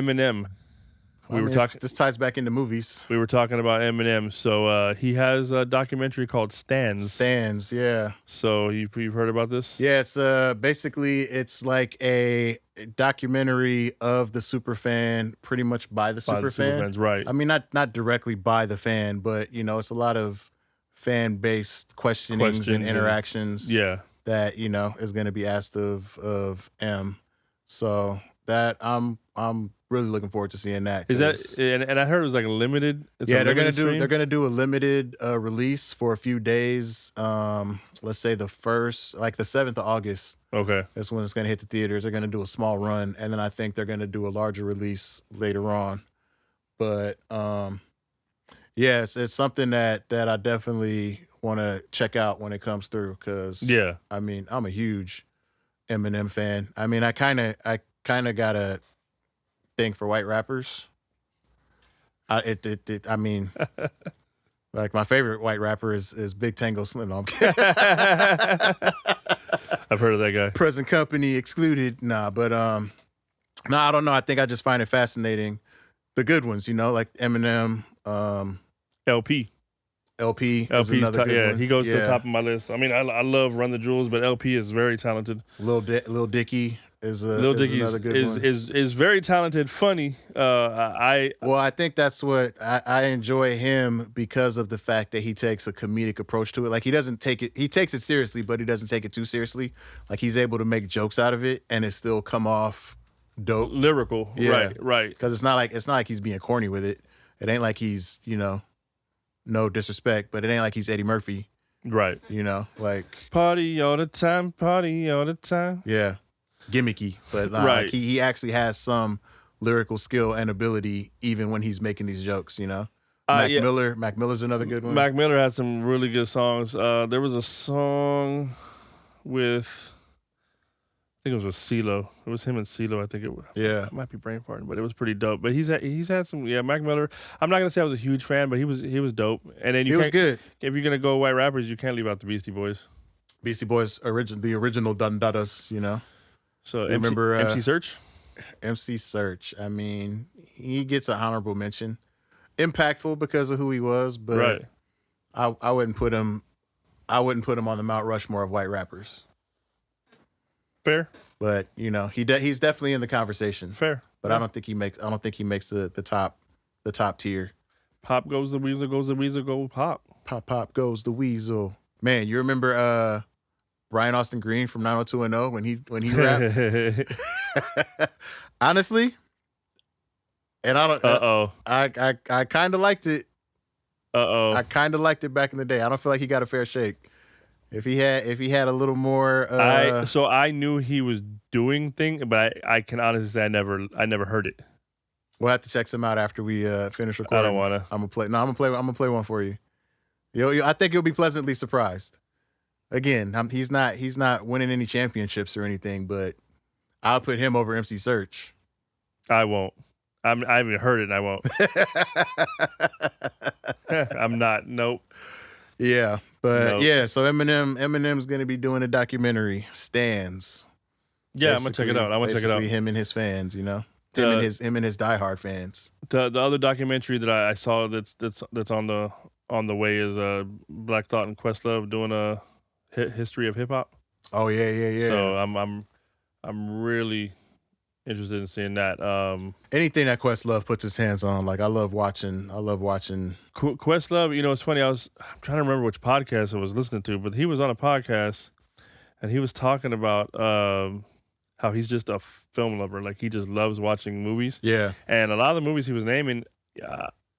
Eminem. This ties back into movies. We were talking about Eminem. So he has a documentary called Stands. Stands, yeah. So you've heard about this? Yeah, it's basically it's like a documentary of the superfan, pretty much by the superfan. Superfans, right? I mean, not directly by the fan, but it's a lot of fan-based questionings and interactions. Yeah, that is going to be asked of M. So that I'm really looking forward to seeing that. Is that and I heard it was like a limited. They're gonna do a limited release for a few days. Let's say the 7th of August. Okay, that's when it's gonna hit the theaters. They're gonna do a small run, and then I think they're gonna do a larger release later on. But yeah, it's something that I definitely want to check out when it comes through. Because I mean, I'm a huge Eminem fan. I mean, I kind of got a thing for white rappers. I mean, like my favorite white rapper is Big Tango Slim. No, I'm kidding. I've heard of that guy. Present company excluded. Nah, but I don't know. I think I just find it fascinating. The good ones, like Eminem, LP. LP is another good one. He goes to the top of my list. I mean, I love Run the Jewels, but LP is very talented. Lil Dicky is another good one. Is very talented, funny. I think that's what I enjoy him because of the fact that he takes a comedic approach to it. Like he takes it seriously, but he doesn't take it too seriously. Like he's able to make jokes out of it and it still come off dope, lyrical. Yeah. Right. Because it's not like he's being corny with it. It ain't like he's no disrespect, but it ain't like he's Eddie Murphy. Right. Like party all the time. Yeah. Gimmicky. But right. Like he actually has some lyrical skill and ability even when he's making these jokes, Mac Miller's another good one. Mac Miller had some really good songs. There was a song with, I think it was with CeeLo. It was him and CeeLo. I think it was. Yeah. I might be brain farting, but it was pretty dope. But he's had some. Yeah, Mac Miller. I'm not gonna say I was a huge fan, but he was dope. And then he was good. If you're gonna go white rappers, you can't leave out the Beastie Boys. Beastie Boys, the original Dundadas, So remember MC Search. MC Search. I mean, he gets an honorable mention. Impactful because of who he was, but right. I wouldn't put him on the Mount Rushmore of white rappers. Fair, but he's definitely in the conversation. Fair, but I don't think he makes the top tier. Pop goes the weasel, goes the weasel, go pop. Pop goes the weasel. Man, you remember Brian Austin Green from 90210 when he rapped? Honestly, and I don't. I kind of liked it. I kind of liked it back in the day. I don't feel like he got a fair shake. If he had a little more, I knew he was doing things, but I can honestly say I never heard it. We'll have to check some out after we finish recording. I don't wanna. I'm gonna play one for you. I think you'll be pleasantly surprised. Again, he's not winning any championships or anything, but I'll put him over MC Search. I won't. I haven't heard it, and I won't. I'm not. Nope. Yeah, but so Eminem's going to be doing a documentary, Stands. Yeah, I'm going to check it out. I want to check it out. Him and his fans, him and his diehard fans. The other documentary that I saw that's on the way is Black Thought and Questlove doing a history of hip hop. Oh yeah. So I'm really interested in seeing that. Anything that Questlove puts his hands on, like I love watching. Questlove, it's funny. I'm trying to remember which podcast I was listening to, but he was on a podcast and he was talking about how he's just a film lover. Like he just loves watching movies. Yeah. And a lot of the movies he was naming,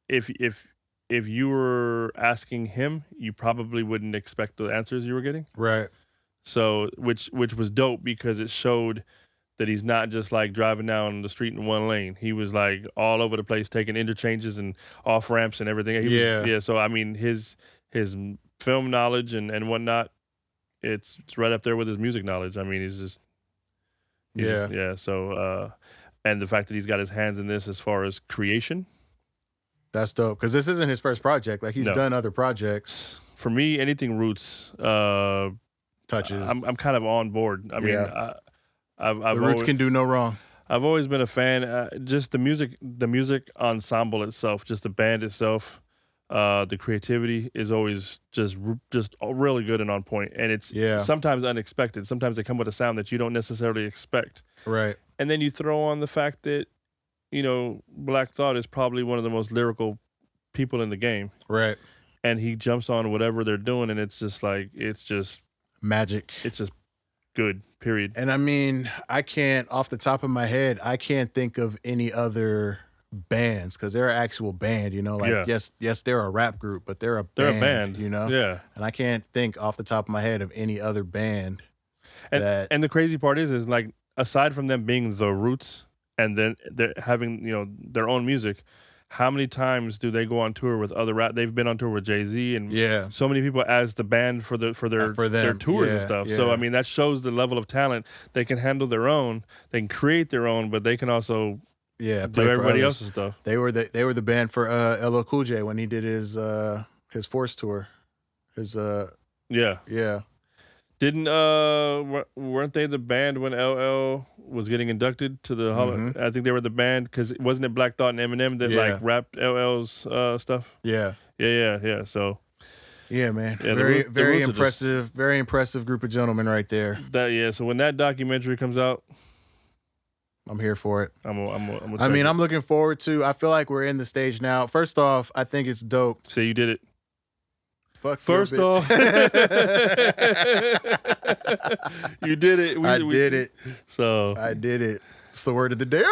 if you were asking him, you probably wouldn't expect the answers you were getting. Right. So which was dope because it showed that he's not just like driving down the street in one lane. He was like all over the place, taking interchanges and off ramps and everything. So I mean, his film knowledge and whatnot, it's right up there with his music knowledge. I mean, So and the fact that he's got his hands in this as far as creation, that's dope. Because this isn't his first project. Like he's done other projects. For me, anything Roots touches, I'm kind of on board. I mean. The Roots can do no wrong. I've always been a fan. Just the music ensemble itself, just the band itself, the creativity is always just really good and on point. And it's sometimes unexpected. Sometimes they come with a sound that you don't necessarily expect. Right. And then you throw on the fact that, Black Thought is probably one of the most lyrical people in the game. Right. And he jumps on whatever they're doing, and it's just magic. It's just good, period. And I mean, off the top of my head, I can't think of any other bands, because they're an actual band, yes, they're a rap group, but they're a band, Yeah. And I can't think off the top of my head of any other band. And the crazy part is like, aside from them being the Roots and then they're having, their own music, how many times do they go on tour with other rap? They've been on tour with Jay-Z and so many people as the band for their tours and stuff. So I mean, that shows the level of talent. They can handle their own, they can create their own, but they can also do everybody else's stuff. They were the band for LL Cool J when he did his Force tour. Didn't weren't they the band when LL was getting inducted to the Hall? I think they were the band, because wasn't it Black Thought and Eminem that like rapped LL's stuff? Yeah. So man, very impressive, very impressive group of gentlemen right there. So when that documentary comes out, I'm here for it. I'm looking forward to. I feel like we're in the stage now. First off, I think it's dope. So you did it. Fuck First off, you did it. I did it. So I did it. It's the word of the day.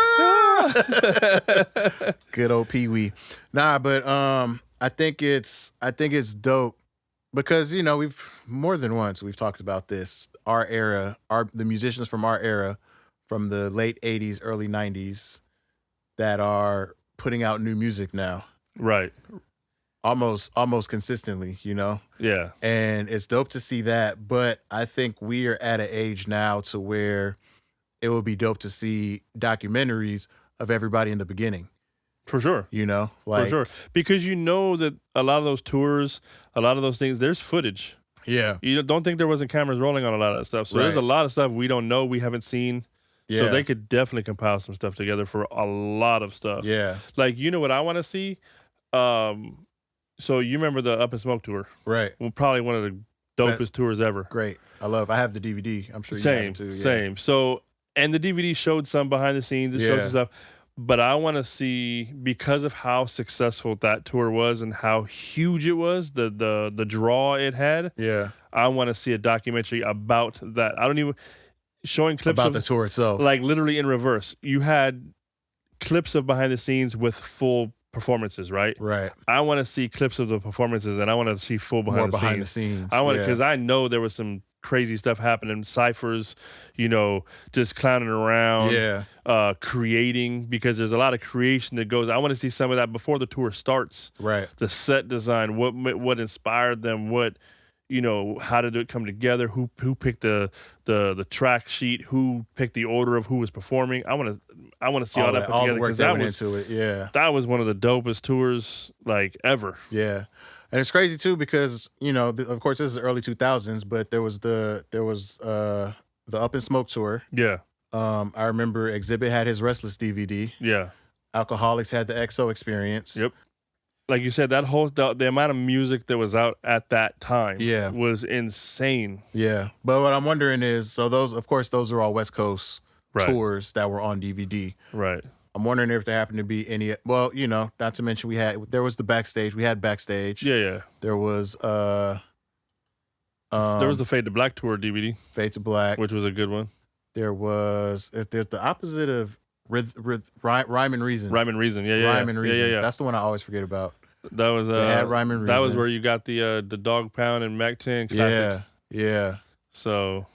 Good old Pee Wee. Nah, but I think it's dope because we've more than once we've talked about this. Our era, the musicians from our era, from the late '80s, early '90s, that are putting out new music now. Right. Almost consistently, Yeah. And it's dope to see that, but I think we are at an age now to where it would be dope to see documentaries of everybody in the beginning. For sure. For sure. Because that a lot of those tours, a lot of those things, there's footage. Yeah. You don't think there wasn't cameras rolling on a lot of that stuff. So there's a lot of stuff we don't know, we haven't seen. Yeah. So they could definitely compile some stuff together for a lot of stuff. Yeah. Like, what I want to see? So you remember the Up in Smoke tour? Right. Well, probably one of the dopest tours ever. Great. I have the DVD. I'm sure you have it too. Yeah. Same. So, and the DVD showed some behind the scenes. It showed some stuff. But I want to see, because of how successful that tour was and how huge it was, the draw it had. Yeah. I want to see a documentary about that. I don't even showing clips about the tour itself. Like literally in reverse. You had clips of behind the scenes with full performances, right? Right. I want to see clips of the performances, and I want to see full behind the scenes. I want because I know there was some crazy stuff happening, ciphers, just clowning around, creating, because there's a lot of creation that goes. I want to see some of that before the tour starts. Right. The set design, what inspired them, how did it come together? Who picked the track sheet? Who picked the order of who was performing? I want to see all that put together, the work that went into it. Yeah, that was one of the dopest tours like ever. Yeah, and it's crazy too because of course this is the early 2000s, but there was the Up in Smoke tour. Yeah, I remember Exhibit had his Restless DVD. Yeah, Alcoholics had the XO Experience. Yep. Like you said, that whole the amount of music that was out at that time was insane. Yeah. But what I'm wondering is, so those are all West Coast tours that were on DVD. Right. I'm wondering if there happened to be any, not to mention there was the backstage. We had backstage. Yeah. There was there was the Fade to Black tour DVD. Fade to Black. Which was a good one. There's the opposite of Rhyme and Reason. Rhyme and Reason, yeah. Rhyme and Reason. Yeah. That's the one I always forget about. That was they had Rhyme and Reason. That was where you got the Dog Pound and Mac 10 classic. Yeah. So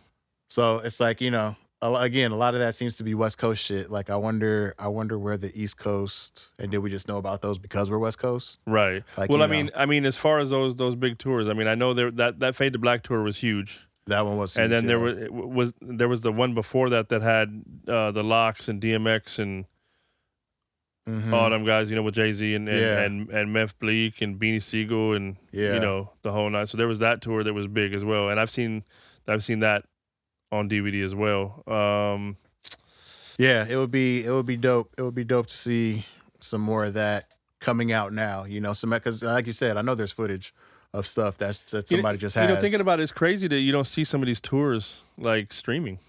it's like, again, a lot of that seems to be West Coast shit. Like I wonder where the East Coast, and did we just know about those because we're West Coast? Right. Like, well, I mean, as far as those big tours, I mean, I know that Fade to Black tour was huge. That one was huge. And then there was the one before that had the Locks and DMX and all them guys, with Jay-Z and Meth Bleak and Beanie Siegel and the whole night. So there was that tour that was big as well, and I've seen that on DVD as well. Yeah, it would be dope. It would be dope to see some more of that coming out now. You know, some because like you said, I know there's footage of stuff that somebody just has. Thinking about it, it's crazy that you don't see some of these tours like streaming.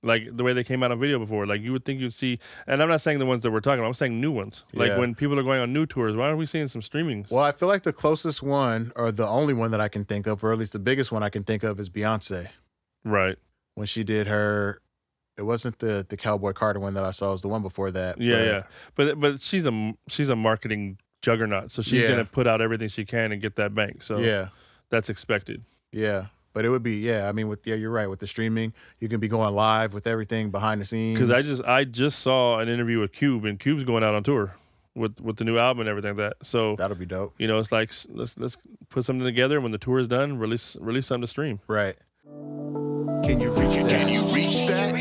Like the way they came out on video before. Like you would think you'd see, and I'm not saying the ones that we're talking about, I'm saying new ones. Like when people are going on new tours, why aren't we seeing some streamings? Well, I feel like the closest one, or the only one that I can think of, or at least the biggest one I can think of, is Beyonce. Right. When she did her, it wasn't the Cowboy Carter one that I saw, it was the one before that. Yeah. But she's a marketing juggernaut, so she's gonna put out everything she can and get that bank. So that's expected. Yeah. But it would be, I mean, you're right. With the streaming, you can be going live with everything behind the scenes. Because I just saw an interview with Cube, and Cube's going out on tour with the new album and everything like that. So that'll be dope. You know, it's like let's put something together. When the tour is done, release something to stream. Right. Can you reach that?